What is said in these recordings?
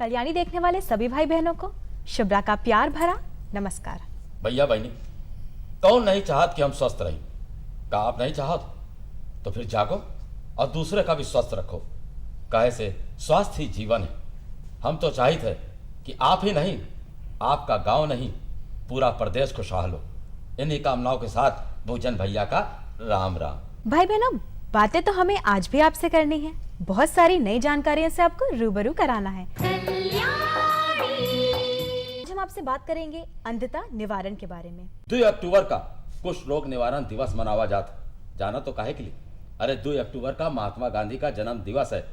कल्याणी देखने वाले सभी भाई बहनों को शुभ्रा का प्यार भरा नमस्कार। भैया बहनी, कौन नहीं चाहत कि हम स्वस्थ रहें? का आप नहीं चाहत तो फिर जागो और दूसरे का भी स्वस्थ रखो। काहे से स्वास्थ्य ही जीवन है। हम तो चाहते थे कि आप ही नहीं, आपका गांव नहीं, पूरा प्रदेश खुशहाल हो। इन्हीं कामनाओं के साथ भूजन भैया का राम राम। भाई बहनों, बातें तो हमें आज भी आपसे करनी है। बहुत सारी नई जानकारियों से आपको रूबरू कराना है। आज हम आपसे बात करेंगे अंधता निवारण के बारे में। 2 अक्टूबर का कुष्ठ रोग निवारण दिवस मनावा जाता। जाना तो काहे के लिए? अरे 2 अक्टूबर का महात्मा गांधी का जन्म दिवस है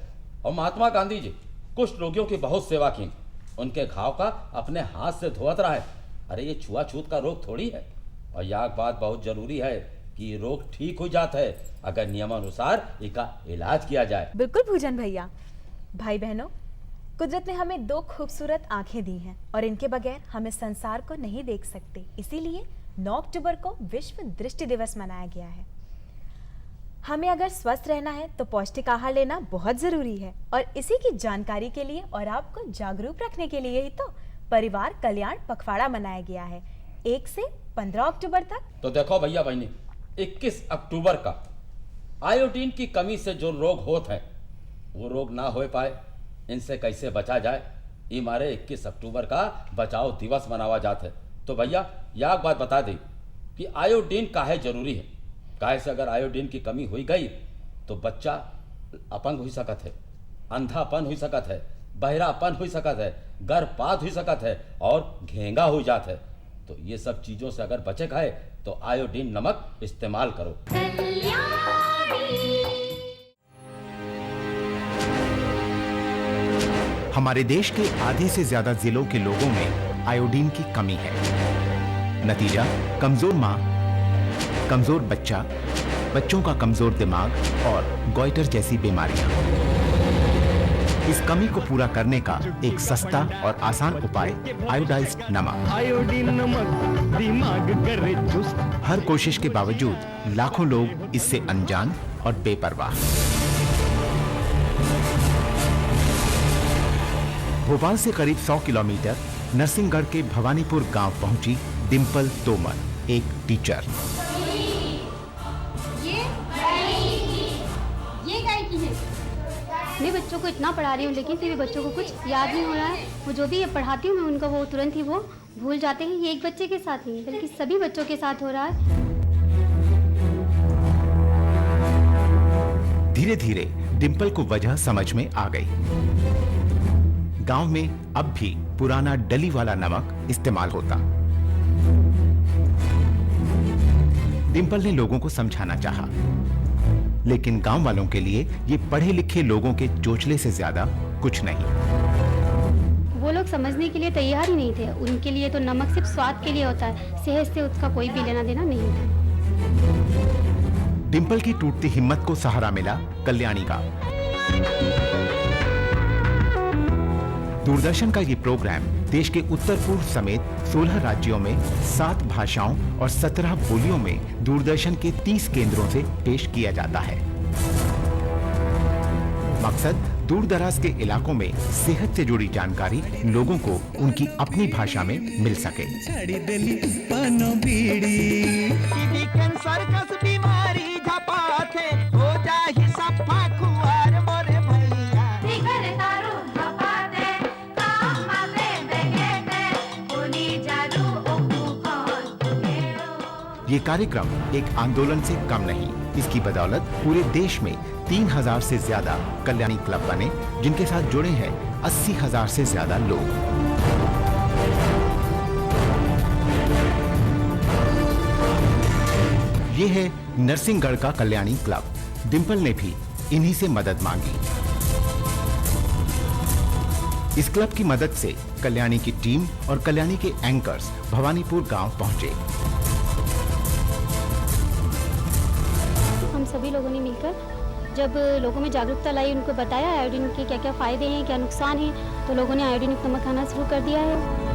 और महात्मा गांधी जी कुष्ठ रोगियों की बहुत सेवा की। उनके घाव का अपने हाथ से धोवत रहा है। अरे ये छुआछूत का रोग थोड़ी है। और यह बात बहुत जरूरी है कि रोग ठीक हो जाता है अगर नियमानुसार इसका इलाज किया जाए। बिल्कुल भूजन भैया। भाई बहनों, कुदरत ने हमें 2 खूबसूरत आंखें दी हैं और इनके बगैर हमें संसार को नहीं देख सकते। इसीलिए 9 अक्टूबर को विश्व दृष्टि दिवस मनाया गया है। हमें अगर स्वस्थ रहना है तो पौष्टिक आहार लेना बहुत जरूरी है और इसी की जानकारी के लिए और आपको जागरूक रखने के लिए ही तो परिवार कल्याण पखवाड़ा मनाया गया है 1 से 15 अक्टूबर तक। तो देखो भैया बहनी, 21 अक्टूबर का आयोडीन की कमी से जो रोग होते हैं वो रोग ना हो पाए, इनसे कैसे बचा जाए, ये मारे 21 अक्टूबर का बचाव दिवस मनावा जाता है। तो भैया यह बात बता दी कि आयोडीन काहे जरूरी है। काहे से अगर आयोडीन की कमी हो गई तो बच्चा अपंग हो सकत है, अंधापन हो सकत है, बहरापन हो सकत है, गर्भपात हो सकत है और घेंगा हो जाता है। तो ये सब चीजों से अगर बचे खाए तो आयोडीन नमक इस्तेमाल करो। हमारे देश के आधे से ज्यादा जिलों के लोगों में आयोडीन की कमी है। नतीजा कमजोर मां, कमजोर बच्चा, बच्चों का कमजोर दिमाग और गॉइटर जैसी बीमारियां। इस कमी को पूरा करने का एक सस्ता और आसान उपाय आयोडाइज्ड नमक। आयोडीन नमक दिमाग करे चुस्त। हर कोशिश के बावजूद लाखों लोग इससे अनजान और बेपरवाह। भोपाल से करीब 100 किलोमीटर नरसिंहगढ़ के भवानीपुर गांव पहुंची डिंपल तोमर, एक टीचर। ये गाय की है। मैं बच्चों को इतना पढ़ा रही हूँ लेकिन फिर भी बच्चों को कुछ याद नहीं हो रहा है। वो जो भी पढ़ाती हूँ मैं उनको वो तुरंत ही वो भूल जाते हैं। ये एक बच्चे के साथ नहीं बल्कि सभी बच्चों के साथ हो रहा है। धीरे धीरे डिंपल को वजह समझ में आ गई। गांव में अब भी पुराना डली वाला नमक इस्तेमाल होता। डिंपल ने लोगों को समझाना चाहा, लेकिन गांव वालों के लिए ये पढ़े लिखे लोगों के चोचले से ज्यादा कुछ नहीं। वो लोग समझने के लिए तैयार ही नहीं थे। उनके लिए तो नमक सिर्फ स्वाद के लिए होता है, सेहत से उसका कोई भी लेना देना नहीं था। डिंपल की टूटती हिम्मत को सहारा मिला कल्याणी का। दूरदर्शन का ये प्रोग्राम देश के उत्तर पूर्व समेत 16 राज्यों में 7 भाषाओं और 17 बोलियों में दूरदर्शन के 30 केंद्रों से पेश किया जाता है। मकसद दूर दराज के इलाकों में सेहत से जुड़ी जानकारी लोगों को उनकी अपनी भाषा में मिल सके। ये कार्यक्रम एक आंदोलन से कम नहीं। इसकी बदौलत पूरे देश में 3000 से ज्यादा कल्याणी क्लब बने, जिनके साथ जुड़े हैं 80,000 से ज्यादा लोग। ये है नरसिंहगढ़ का कल्याणी क्लब। डिंपल ने भी इन्हीं से मदद मांगी। इस क्लब की मदद से कल्याणी की टीम और कल्याणी के एंकर्स भवानीपुर गांव पहुंचे। हम सभी लोगों ने मिलकर जब लोगों में जागरूकता लाई, उनको बताया आयोडीन के क्या क्या फ़ायदे हैं, क्या नुकसान हैं, तो लोगों ने आयोडीन युक्त नमक खाना शुरू कर दिया है।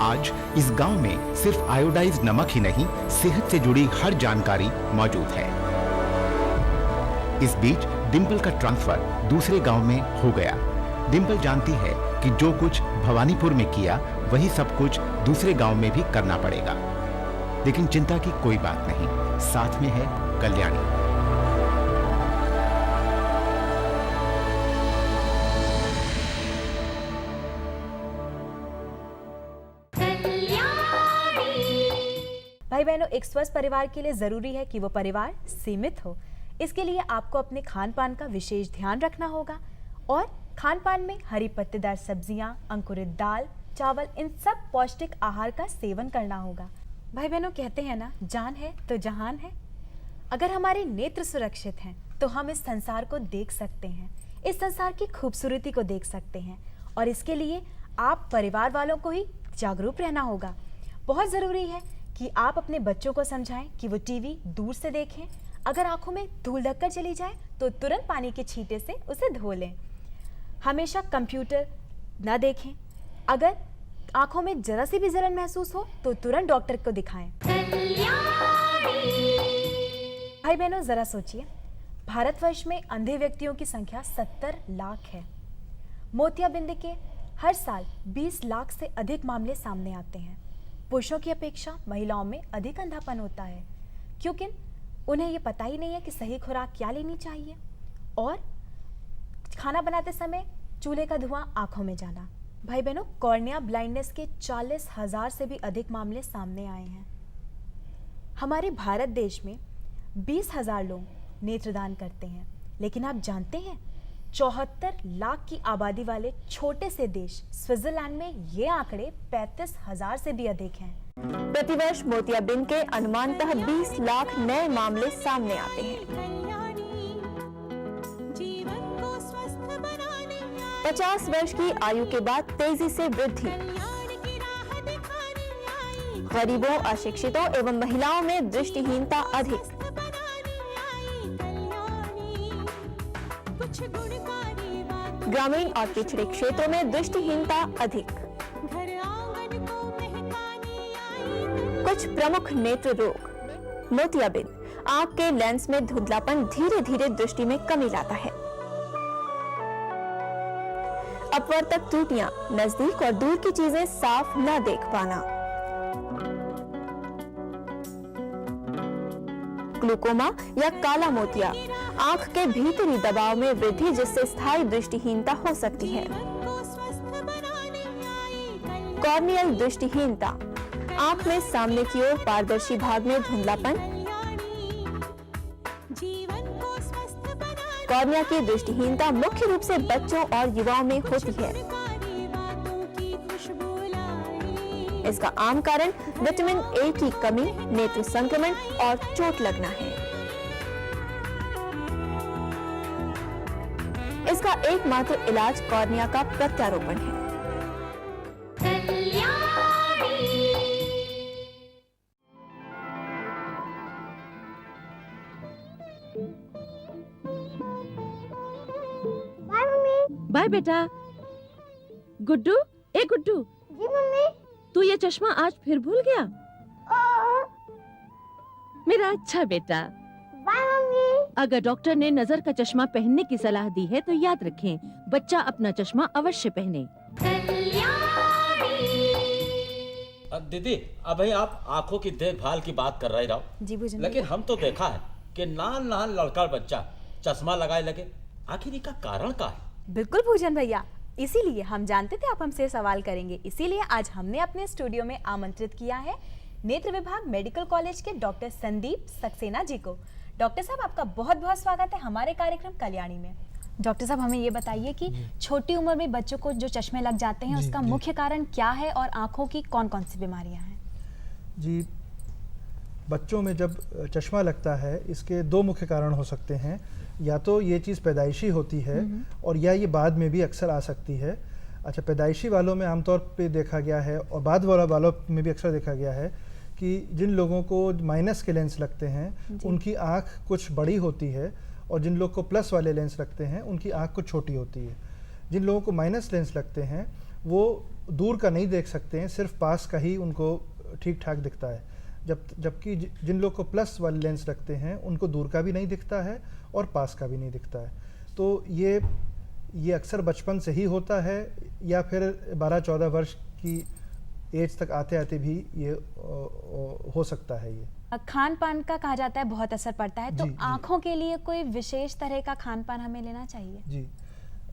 आज इस गांव में सिर्फ आयोडाइज्ड नमक ही नहीं, सेहत से जुड़ी हर जानकारी मौजूद है। इस बीच डिंपल का ट्रांसफर दूसरे गांव में हो गया। डिंपल जानती है कि जो कुछ भवानीपुर में किया वही सब कुछ दूसरे गांव में भी करना पड़ेगा, लेकिन चिंता की कोई बात नहीं, साथ में है कल्याणी। भाई बहनों, एक स्वस्थ परिवार के लिए जरूरी है कि वो परिवार सीमित हो। इसके लिए आपको अपने खान पान का विशेष ध्यान रखना होगा और खान पान में हरी पत्तेदार सब्जियां, अंकुरित दाल, चावल, इन सब पौष्टिक आहार का सेवन करना होगा। भाई बहनों, कहते हैं ना, जान है तो जहान है। अगर हमारे नेत्र सुरक्षित हैं तो हम इस संसार को देख सकते हैं, इस संसार की खूबसूरती को देख सकते हैं, और इसके लिए आप परिवार वालों को ही जागरूक रहना होगा। बहुत ज़रूरी है कि आप अपने बच्चों को समझाएं कि वो टीवी दूर से देखें। अगर आंखों में धूल धक्कर चली जाए तो तुरंत पानी के छींटे से उसे धो लें। हमेशा कंप्यूटर न देखें। अगर आंखों में जरा सी भी जलन महसूस हो तो तुरंत डॉक्टर को दिखाएं। भाई बहनों, जरा सोचिए, भारतवर्ष में अंधे व्यक्तियों की संख्या 70 लाख है। मोतियाबिंद के हर साल 20 लाख से अधिक मामले सामने आते हैं। पुरुषों की अपेक्षा महिलाओं में अधिक अंधापन होता है, क्योंकि उन्हें ये पता ही नहीं है कि सही खुराक क्या लेनी चाहिए, और खाना बनाते समय चूल्हे का धुआं आंखों में जाना। भाई बहनों, कॉर्निया ब्लाइंडनेस के 40,000 से भी अधिक मामले सामने आए हैं। हमारे भारत देश में 20,000 लोग नेत्रदान करते हैं, लेकिन आप जानते हैं 74 लाख की आबादी वाले छोटे से देश स्विट्जरलैंड में ये आंकड़े 35,000 से भी अधिक हैं। प्रतिवर्ष मोतियाबिंद के अनुमानतः 20 लाख नए मामले सामने आते हैं। 50 वर्ष की आयु के बाद तेजी से वृद्धि, गरीबों, अशिक्षितों एवं महिलाओं में दृष्टिहीनता अधिक, ग्रामीण और पिछड़े क्षेत्रों में दृष्टिहीनता अधिक, कुछ प्रमुख नेत्र रोग। मोतियाबिंद आंख के लेंस में धुंधलापन धीरे धीरे दृष्टि में कमी लाता है। अपवर्तक त्रुटियां, नजदीक और दूर की चीजें साफ न देख पाना, ग्लूकोमा या काला मोतिया, आंख के भीतरी दबाव में वृद्धि जिससे स्थायी दृष्टिहीनता हो सकती है। कॉर्नियल दृष्टिहीनता, आंख में सामने की ओर पारदर्शी भाग में धुंधलापन। कॉर्निया की दृष्टिहीनता मुख्य रूप से बच्चों और युवाओं में होती है। इसका आम कारण विटामिन ए की कमी, नेत्र संक्रमण और चोट लगना है। इसका एकमात्र इलाज कॉर्निया का प्रत्यारोपण है। बाय बेटा। गुड्डू, ए गुड्डू। जी मम्मी। तू ये चश्मा आज फिर भूल गया? मेरा अच्छा बेटा। Bye mummy. अगर डॉक्टर ने नजर का चश्मा पहनने की सलाह दी है तो याद रखें, बच्चा अपना चश्मा अवश्य पहने। दीदी, अभी आप आंखों की देखभाल की बात कर रहे रहो। जी भूजन, लेकिन हम तो देखा है कि नान नान लड़का बच्चा चश्मा लगाए लगे। आखिर इसका कारण क्या है? बिल्कुल भूजन भैया, इसीलिए हम जानते थे आप हमसे सवाल करेंगे, इसीलिए आज हमने अपने स्टूडियो में आमंत्रित किया है नेत्र विभाग मेडिकल कॉलेज के डॉक्टर संदीप सक्सेना जी को। डॉक्टर साहब, आपका बहुत बहुत स्वागत है हमारे कार्यक्रम कल्याणी में। डॉक्टर साहब, हमें ये बताइए कि छोटी उम्र में बच्चों को जो चश्मे लग जाते हैं उसका मुख्य कारण क्या है और आंखों की कौन कौन सी बीमारियां हैं? जी, बच्चों में जब चश्मा लगता है इसके दो मुख्य कारण हो सकते हैं। या तो ये चीज़ पैदाइशी होती है और या ये बाद में भी अक्सर आ सकती है। अच्छा, पैदाइशी वालों में आमतौर पे देखा गया है और बाद वालों में भी अक्सर देखा गया है कि जिन लोगों को माइनस के लेंस लगते हैं उनकी आँख कुछ बड़ी होती है और जिन लोग को प्लस वाले लेंस लगते हैं उनकी आँख कुछ छोटी होती है। जिन लोगों को माइनस लेंस लगते हैं वो दूर का नहीं देख सकते हैं, सिर्फ पास का ही उनको ठीक ठाक दिखता है। जबकि जिन लोग को प्लस वाले लेंस लगते हैं उनको दूर का भी नहीं दिखता है और पास का भी नहीं दिखता है। तो ये अक्सर बचपन से ही होता है या फिर 12-14 वर्ष की एज तक आते आते भी ये हो सकता है। ये खान पान का कहा जाता है बहुत असर पड़ता है, तो जी, आँखों के लिए कोई विशेष तरह का खान पान हमें लेना चाहिए? जी,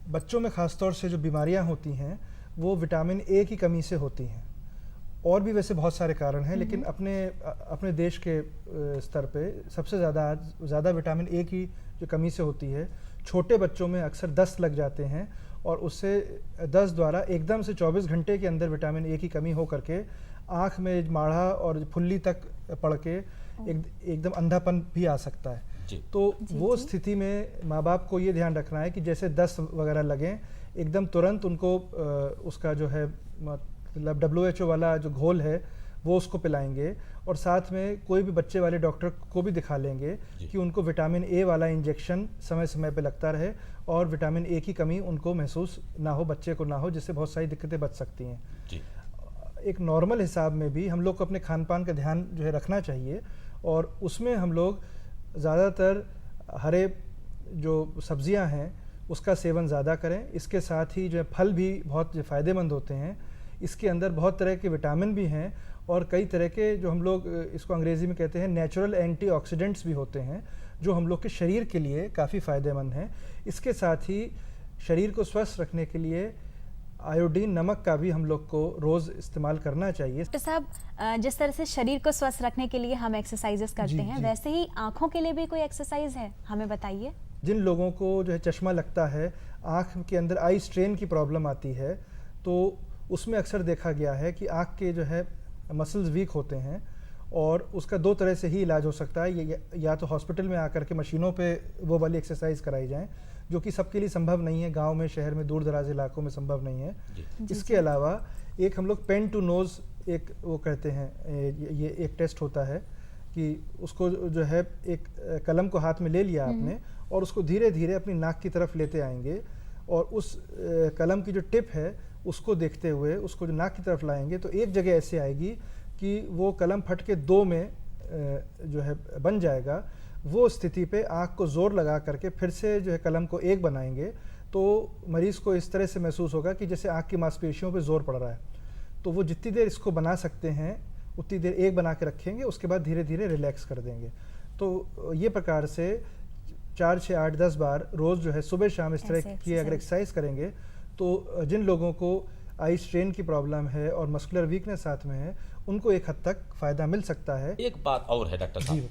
बच्चों में ख़ासतौर से जो बीमारियां होती हैं वो विटामिन ए की कमी से होती हैं। और भी वैसे बहुत सारे कारण हैं, लेकिन अपने देश के स्तर पे सबसे ज़्यादा विटामिन ए की जो कमी से होती है, छोटे बच्चों में अक्सर दस्त लग जाते हैं और उससे दस्त द्वारा एकदम से 24 घंटे के अंदर विटामिन ए की कमी हो करके आँख में माढ़ा और फुल्ली तक पड़ के एकदम अंधापन भी आ सकता है। तो वो स्थिति में माँ बाप को ये ध्यान रखना है कि जैसे दस्त वगैरह लगें एकदम तुरंत उनको उसका जो है मतलब WHO वाला जो घोल है वो उसको पिलाएंगे और साथ में कोई भी बच्चे वाले डॉक्टर को भी दिखा लेंगे कि उनको विटामिन ए वाला इंजेक्शन समय समय पे लगता रहे और विटामिन ए की कमी उनको महसूस ना हो, बच्चे को ना हो, जिससे बहुत सारी दिक्कतें बच सकती हैं। एक नॉर्मल हिसाब में भी हम लोग को अपने खान पान का ध्यान जो है रखना चाहिए और उसमें हम लोग ज़्यादातर हरे जो सब्जियां हैं उसका सेवन ज़्यादा करें। इसके साथ ही जो है फल भी बहुत फ़ायदेमंद होते हैं। इसके अंदर बहुत तरह के विटामिन भी हैं और कई तरह के जो हम लोग इसको अंग्रेज़ी में कहते हैं नेचुरल एंटीऑक्सीडेंट्स भी होते हैं जो हम लोग के शरीर के लिए काफ़ी फ़ायदेमंद हैं। इसके साथ ही शरीर को स्वस्थ रखने के लिए आयोडीन नमक का भी हम लोग को रोज़ इस्तेमाल करना चाहिए। डॉक्टर साहब, जिस तरह से शरीर को स्वस्थ रखने के लिए हम एक्सरसाइजेस करते हैं, वैसे ही आँखों के लिए भी कोई एक्सरसाइज है, हमें बताइए। जिन लोगों को जो है चश्मा लगता है, आँख के अंदर आई स्ट्रेन की प्रॉब्लम आती है, तो उसमें अक्सर देखा गया है कि आँख के जो है मसल्स वीक होते हैं और उसका दो तरह से ही इलाज हो सकता है। या तो हॉस्पिटल में आकर के मशीनों पे वो वाली एक्सरसाइज कराई जाए, जो कि सबके लिए संभव नहीं है, गांव में, शहर में, दूर दराज इलाकों में संभव नहीं है। इसके अलावा एक हम लोग पेन टू नोज़ एक वो कहते हैं, ये एक टेस्ट होता है कि उसको जो है एक कलम को हाथ में ले लिया आपने और उसको धीरे धीरे अपनी नाक की तरफ लेते आएंगे और उस कलम की जो टिप है उसको देखते हुए उसको जो नाक की तरफ लाएंगे तो एक जगह ऐसे आएगी कि वो कलम फट के दो में जो है बन जाएगा। वो स्थिति पे आँख को ज़ोर लगा करके फिर से जो है कलम को एक बनाएंगे तो मरीज़ को इस तरह से महसूस होगा कि जैसे आँख की मांसपेशियों पे ज़ोर पड़ रहा है। तो वो जितनी देर इसको बना सकते हैं उतनी देर एक बना के रखेंगे, उसके बाद धीरे धीरे रिलैक्स कर देंगे। तो ये प्रकार से 4, 6, 8, 10 बार रोज़ जो है सुबह शाम इस तरह की अगर एक्सरसाइज करेंगे तो जिन लोगों को आई स्ट्रेन की प्रॉब्लम है और मस्कुलर वीकनेस साथ में है उनको एक हद तक फ़ायदा मिल सकता है। एक बात और है डॉक्टर साहब,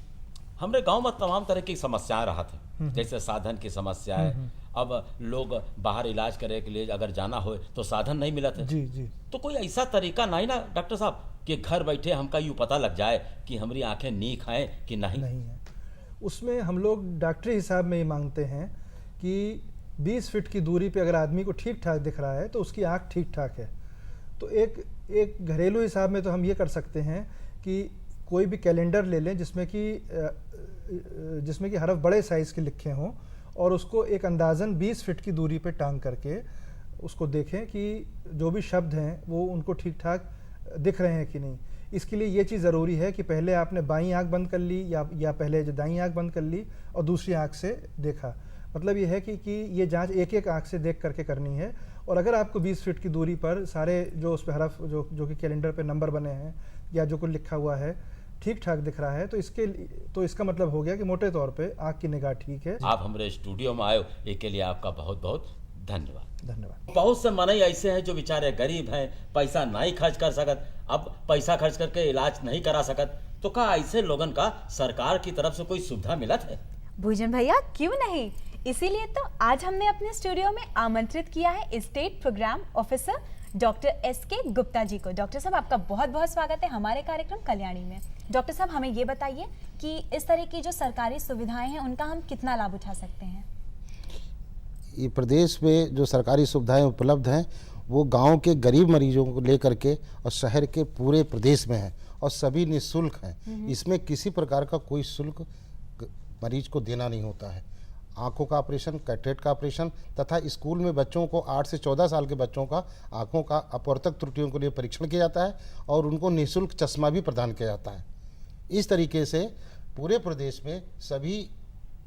हमारे गांव में तमाम तरह की समस्याएं रहा थे, जैसे साधन की समस्या है। अब लोग बाहर इलाज करने के लिए अगर जाना हो तो साधन नहीं मिला थे। जी। तो कोई ऐसा तरीका नहीं ना डॉक्टर साहब कि घर बैठे हमका यूँ पता लग जाए कि हमारी आंखें नीक हैं कि नहीं है। उसमें हम लोग डॉक्टरी हिसाब में ये मांगते हैं कि 20 फीट की दूरी पे अगर आदमी को ठीक ठाक दिख रहा है तो उसकी आँख ठीक ठाक है। तो एक घरेलू हिसाब में तो हम ये कर सकते हैं कि कोई भी कैलेंडर ले लें जिसमें कि हरफ बड़े साइज़ के लिखे हों और उसको एक अंदाज़न 20 फीट की दूरी पे टांग करके उसको देखें कि जो भी शब्द हैं वो उनको ठीक ठाक दिख रहे हैं कि नहीं। इसके लिए ये चीज़ ज़रूरी है कि पहले आपने बाईं आँख बंद कर ली या पहले जो दाईं आँख बंद कर ली और दूसरी आँख से देखा। मतलब ये है कि ये जांच एक एक आँख से देख करके करनी है। और अगर आपको 20 फीट की दूरी पर सारे जो उस पर हरफ जो कि कैलेंडर पे नंबर बने हैं या जो कुछ लिखा हुआ है ठीक ठाक दिख रहा है तो इसका मतलब हो गया कि मोटे तौर पे आँख की निगाह ठीक है। आप हमारे स्टूडियो में आए इसके लिए आपका बहुत बहुत धन्यवाद। धन्यवाद। बहुत से मनई ऐसे हैं जो बेचारे गरीब हैं, पैसा नहीं खर्च कर सकत, अब पैसा खर्च करके इलाज नहीं करा सकत, तो क्या ऐसे लोगन का सरकार की तरफ से कोई सुविधा मिलत है? भूजन भैया, क्यों नहीं। इसीलिए तो आज हमने अपने स्टूडियो में आमंत्रित किया है state program officer doctor SK Gupta ji को। डॉक्टर साहब, आपका बहुत बहुत स्वागत है हमारे कार्यक्रम कल्याणी में। डॉक्टर साहब, हमें ये बताइए कि इस तरह की जो सरकारी सुविधाएं हैं उनका हम कितना लाभ उठा सकते हैं? ये प्रदेश में जो सरकारी सुविधाएं उपलब्ध हैं वो गांव के गरीब मरीजों को लेकर के और शहर के पूरे प्रदेश में है और सभी निःशुल्क हैं। इसमें किसी प्रकार का कोई शुल्क मरीज को देना नहीं होता है। आंखों का ऑपरेशन, कैटरेक्ट का ऑपरेशन तथा स्कूल में बच्चों को 8 से 14 साल के बच्चों का आंखों का अपवर्तक त्रुटियों के लिए परीक्षण किया जाता है और उनको निःशुल्क चश्मा भी प्रदान किया जाता है। इस तरीके से पूरे प्रदेश में सभी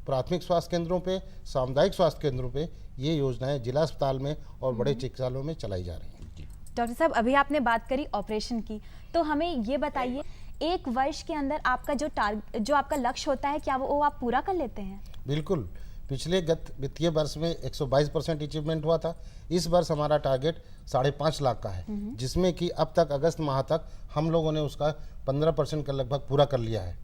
प्राथमिक स्वास्थ्य केंद्रों पे, सामुदायिक स्वास्थ्य केंद्रों पे ये योजनाएं जिला अस्पताल में और बड़े चिकित्सालयों में चलाई जा रही हैं। डॉक्टर साहब, अभी आपने बात करी ऑपरेशन की, तो हमें ये बताइए एक वर्ष के अंदर आपका जो आपका लक्ष्य होता है, क्या वो आप पूरा कर लेते हैं? बिल्कुल। पिछले गत वित्तीय वर्ष में 122% अचीवमेंट हुआ था। इस वर्ष हमारा टारगेट 5.5 लाख का है, जिसमें कि अब तक अगस्त माह तक हम लोगों ने उसका 15% का लगभग पूरा कर लिया है।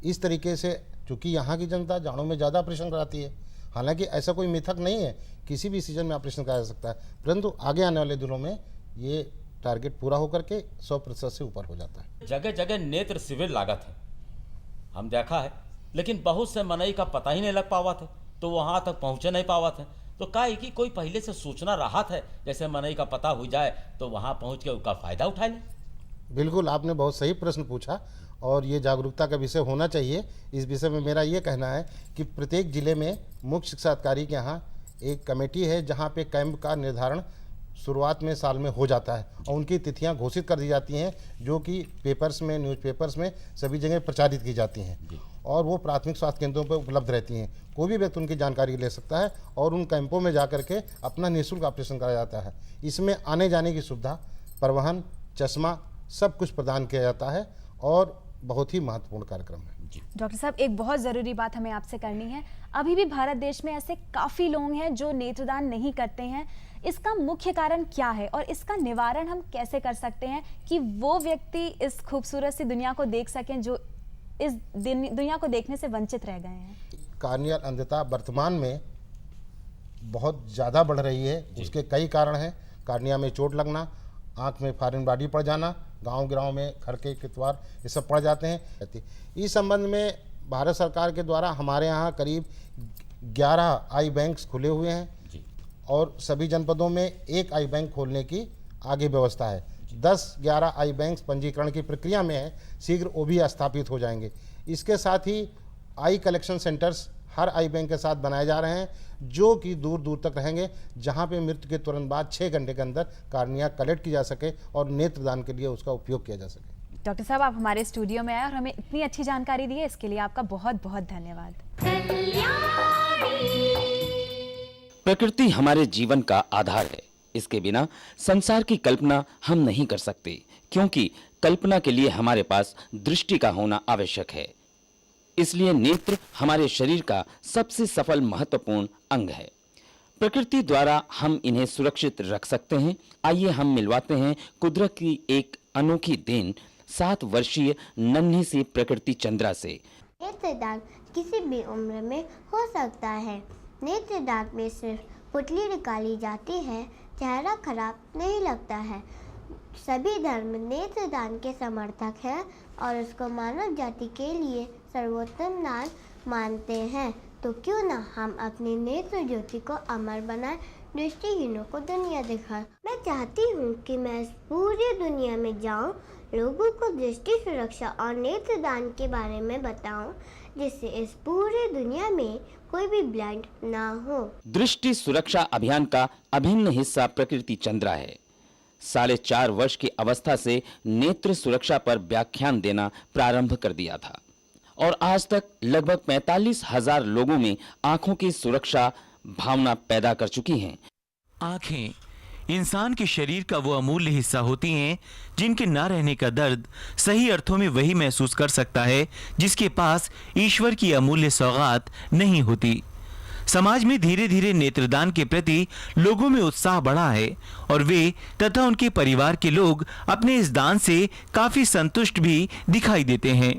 इस तरीके से चूँकि यहाँ की जनता जाड़ों में ज़्यादा ऑपरेशन कराती है, हालांकि ऐसा कोई मिथक नहीं है, किसी भी सीजन में ऑपरेशन कराया जा सकता है, परंतु आगे आने वाले दिनों में ये टारगेट पूरा होकर के 100% से ऊपर हो जाता है। जगह जगह नेत्र शिविर लागत है, हम देखा है, लेकिन बहुत से मनई का पता ही नहीं लग पावा थे, तो वहाँ तक पहुँचे नहीं पावा थे। तो का है कि कोई पहले से सूचना रहा है, जैसे मनई का पता हो जाए तो वहाँ पहुँच के उसका फ़ायदा उठा लें। बिल्कुल, आपने बहुत सही प्रश्न पूछा और ये जागरूकता का विषय होना चाहिए। इस विषय में मेरा ये कहना है कि प्रत्येक जिले में मुख्य शिक्षा अधिकारी के यहाँ एक कमेटी है जहाँ पे कैंप का निर्धारण शुरुआत में साल में हो जाता है और उनकी तिथियां घोषित कर दी जाती हैं, जो कि पेपर्स में, न्यूज़पेपर्स में सभी जगह प्रचारित की जाती हैं और वो प्राथमिक स्वास्थ्य केंद्रों पर उपलब्ध रहती हैं। कोई भी व्यक्ति उनकी जानकारी ले सकता है और उन कैंपों में जा करके अपना निःशुल्क ऑपरेशन कराया जाता है। इसमें आने जाने की सुविधा, परिवहन, चश्मा सब कुछ प्रदान किया जाता है और बहुत ही महत्वपूर्ण कार्यक्रम है। डॉक्टर साहब, एक बहुत ज़रूरी बात हमें आपसे करनी है। अभी भी भारत देश में ऐसे काफ़ी लोग हैं जो नेत्रदान नहीं करते हैं। इसका मुख्य कारण क्या है और इसका निवारण हम कैसे कर सकते हैं कि वो व्यक्ति इस खूबसूरत सी दुनिया को देख सकें जो इस दुनिया को देखने से वंचित रह गए हैं? कार्नियल अंधता वर्तमान में बहुत ज़्यादा बढ़ रही है। उसके कई कारण हैं। कार्निया में चोट लगना, आँख में फॉरेन बॉडी पड़ जाना, गांव में खड़के कितवार ये सब पड़ जाते हैं। इस संबंध में भारत सरकार के द्वारा हमारे यहाँ करीब 11 आई बैंक्स खुले हुए हैं और सभी जनपदों में एक आई बैंक खोलने की आगे व्यवस्था है। 10-11 आई बैंक्स पंजीकरण की प्रक्रिया में है, शीघ्र वो भी स्थापित हो जाएंगे। इसके साथ ही आई कलेक्शन सेंटर्स हर आई बैंक के साथ बनाए जा रहे हैं, जो कि दूर दूर तक रहेंगे, जहां पे मृत्यु के तुरंत बाद 6 घंटे के अंदर कार्निया कलेक्ट की जा सके और नेत्रदान के लिए उसका उपयोग किया जा सके। डॉक्टर साहब, आप हमारे स्टूडियो में आए और हमें इतनी अच्छी जानकारी दी है, इसके लिए आपका बहुत बहुत धन्यवाद। प्रकृति हमारे जीवन का आधार है। इसके बिना संसार की कल्पना हम नहीं कर सकते, क्योंकि कल्पना के लिए हमारे पास दृष्टि का होना आवश्यक है। इसलिए नेत्र हमारे शरीर का सबसे सफल महत्वपूर्ण अंग है। प्रकृति द्वारा हम इन्हें सुरक्षित रख सकते हैं। आइए हम मिलवाते हैं कुदरत की एक अनोखी देन 7 वर्षीय नन्ही सी प्रकृति चंद्रा से। नेत्रदान किसी भी उम्र में हो सकता है। नेत्रदान में सिर्फ पुतली निकाली जाती है, चेहरा खराब नहीं लगता है। सभी धर्म नेत्रदान के समर्थक हैं और उसको मानव जाति के लिए सर्वोत्तम दान मानते हैं। तो क्यों ना हम अपनी नेत्र ज्योति को अमर बनाएं, दृष्टिहीनों को दुनिया दिखाएं। मैं चाहती हूँ कि मैं इस पूरी दुनिया में जाऊँ, लोगों को दृष्टि सुरक्षा और नेत्रदान के बारे में बताऊं, जिससे इस पूरी दुनिया में कोई भी ब्लाइंड ना हो। दृष्टि सुरक्षा अभियान का अभिन्न हिस्सा प्रकृति चंद्रा है। 4.5 वर्ष की अवस्था से नेत्र सुरक्षा पर व्याख्यान देना प्रारंभ कर दिया था और आज तक लगभग 45,000 लोगों में आंखों की सुरक्षा भावना पैदा कर चुकी हैं। आंखें इंसान के शरीर का वो अमूल्य हिस्सा होती हैं जिनके ना रहने का दर्द सही अर्थों में वही महसूस कर सकता है जिसके पास ईश्वर की अमूल्य सौगात नहीं होती। समाज में धीरे धीरे नेत्रदान के प्रति लोगों में उत्साह बढ़ा है और वे तथा उनके परिवार के लोग अपने इस दान से काफी संतुष्ट भी दिखाई देते हैं।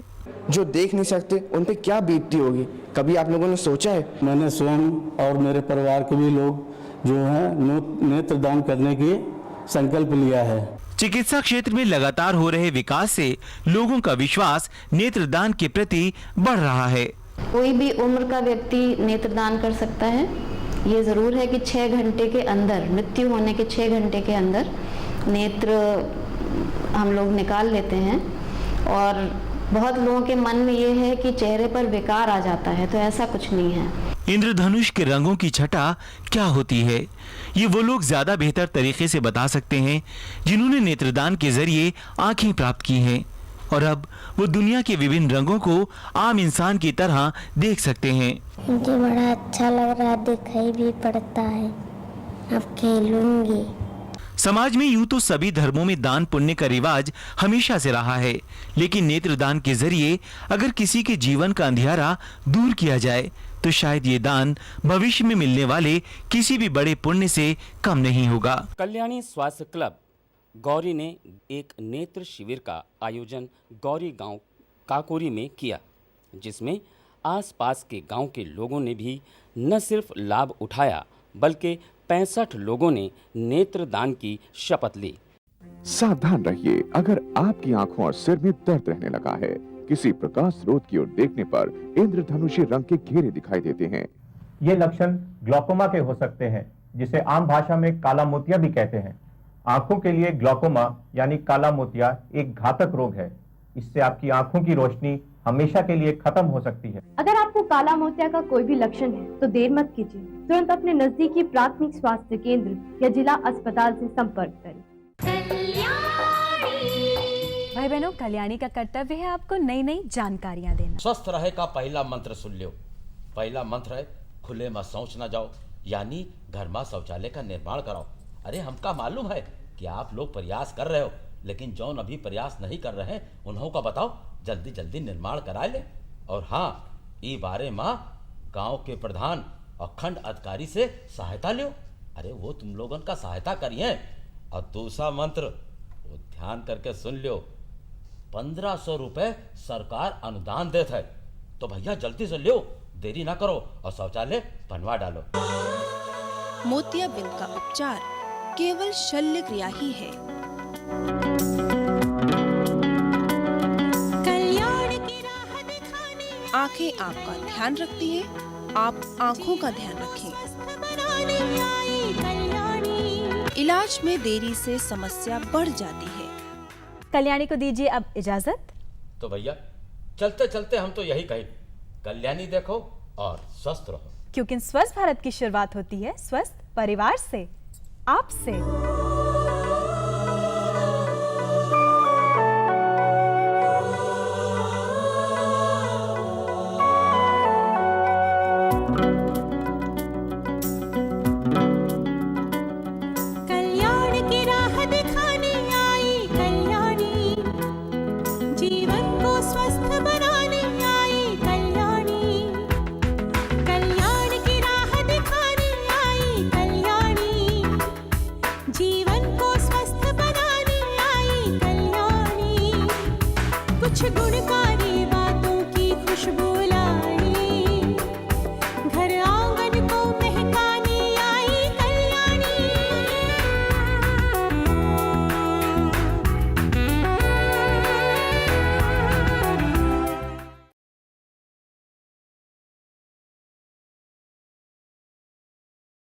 जो देख नहीं सकते उन पे क्या बीतती होगी, कभी आप लोगों ने सोचा है? मैंने स्वयं और मेरे परिवार के भी लोग जो हैं नेत्रदान करने की संकल्प लिया है। चिकित्सा क्षेत्र में लगातार हो रहे विकास से लोगों का विश्वास नेत्रदान के प्रति बढ़ रहा है। कोई भी उम्र का व्यक्ति नेत्रदान कर सकता है। ये ज़रूर है कि 6 घंटे के अंदर, मृत्यु होने के 6 घंटे के अंदर नेत्र हम लोग निकाल लेते हैं। और बहुत लोगों के मन में ये है कि चेहरे पर विकार आ जाता है, तो ऐसा कुछ नहीं है। इंद्रधनुष के रंगों की छटा क्या होती है, ये वो लोग ज्यादा बेहतर तरीके से बता सकते हैं जिन्होंने नेत्रदान के जरिए आंखें प्राप्त की हैं और अब वो दुनिया के विभिन्न रंगों को आम इंसान की तरह देख सकते हैं। मुझे बड़ा अच्छा लग रहा है, दिखाई भी पड़ता है। अब खेलूंगी। समाज में यूं तो सभी धर्मों में दान पुण्य का रिवाज हमेशा से रहा है, लेकिन नेत्रदान के जरिए अगर किसी के जीवन का अंधियारा दूर किया जाए तो शायद ये दान भविष्य में मिलने वाले किसी भी बड़े पुण्य से कम नहीं होगा। कल्याणी स्वास्थ्य क्लब गौरी ने एक नेत्र शिविर का आयोजन गौरी गांव काकोरी में किया, जिसमें आसपास के गांव के लोगों ने भी न सिर्फ लाभ उठाया बल्कि 65 लोगों ने नेत्रदान की शपथ ली। सावधान रहिए, अगर आपकी आंखों और सिर में दर्द रहने लगा है, किसी प्रकाश स्रोत की ओर देखने पर इंद्रधनुषी रंग के घेरे दिखाई देते हैं, ये लक्षण ग्लूकोमा के हो सकते हैं, जिसे आम भाषा में काला मोतिया भी कहते हैं। आंखों के लिए ग्लूकोमा यानी काला मोतिया एक घातक रोग है। इससे आपकी आंखों की रोशनी हमेशा के लिए खत्म हो सकती है। अगर आपको काला मोतिया का कोई भी लक्षण है तो देर मत कीजिए, तुरंत अपने नजदीकी प्राथमिक स्वास्थ्य केंद्र या जिला अस्पताल से संपर्क करें। भाई बहनों, कल्याणी का कर्तव्य है आपको नई नई जानकारियां देना। स्वस्थ रहे का पहला मंत्र सुन लो। पहला मंत्र है खुले में शौच ना जाओ, यानी घर में शौचालय का निर्माण कराओ। अरे हमका मालूम है कि आप लोग प्रयास कर रहे हो, लेकिन जौन अभी प्रयास नहीं कर रहे हैं उन्हों का बताओ जल्दी जल्दी निर्माण करा ले। और हाँ, ई बारे में गांव के प्रधान और खंड अधिकारी से सहायता लो। अरे वो तुम लोगन का सहायता करिए। और दूसरा मंत्र वो ध्यान करके सुन लो, 1500 रुपए सरकार अनुदान देता है, तो भैया जल्दी से लो, देरी ना करो और शौचालय बनवा डालो। मोतियाबिंद का उपचार केवल शल्य क्रिया ही है। कल्याण की राह दिखाने आंखें आपका ध्यान रखती है, आप आंखों का ध्यान रखें। इलाज में देरी से समस्या बढ़ जाती है। कल्याणी को दीजिए अब इजाजत। तो भैया चलते चलते हम तो यही कहें, कल्याणी देखो और स्वस्थ रहो, क्योंकि स्वस्थ भारत की शुरुआत होती है स्वस्थ परिवार से, आपसे।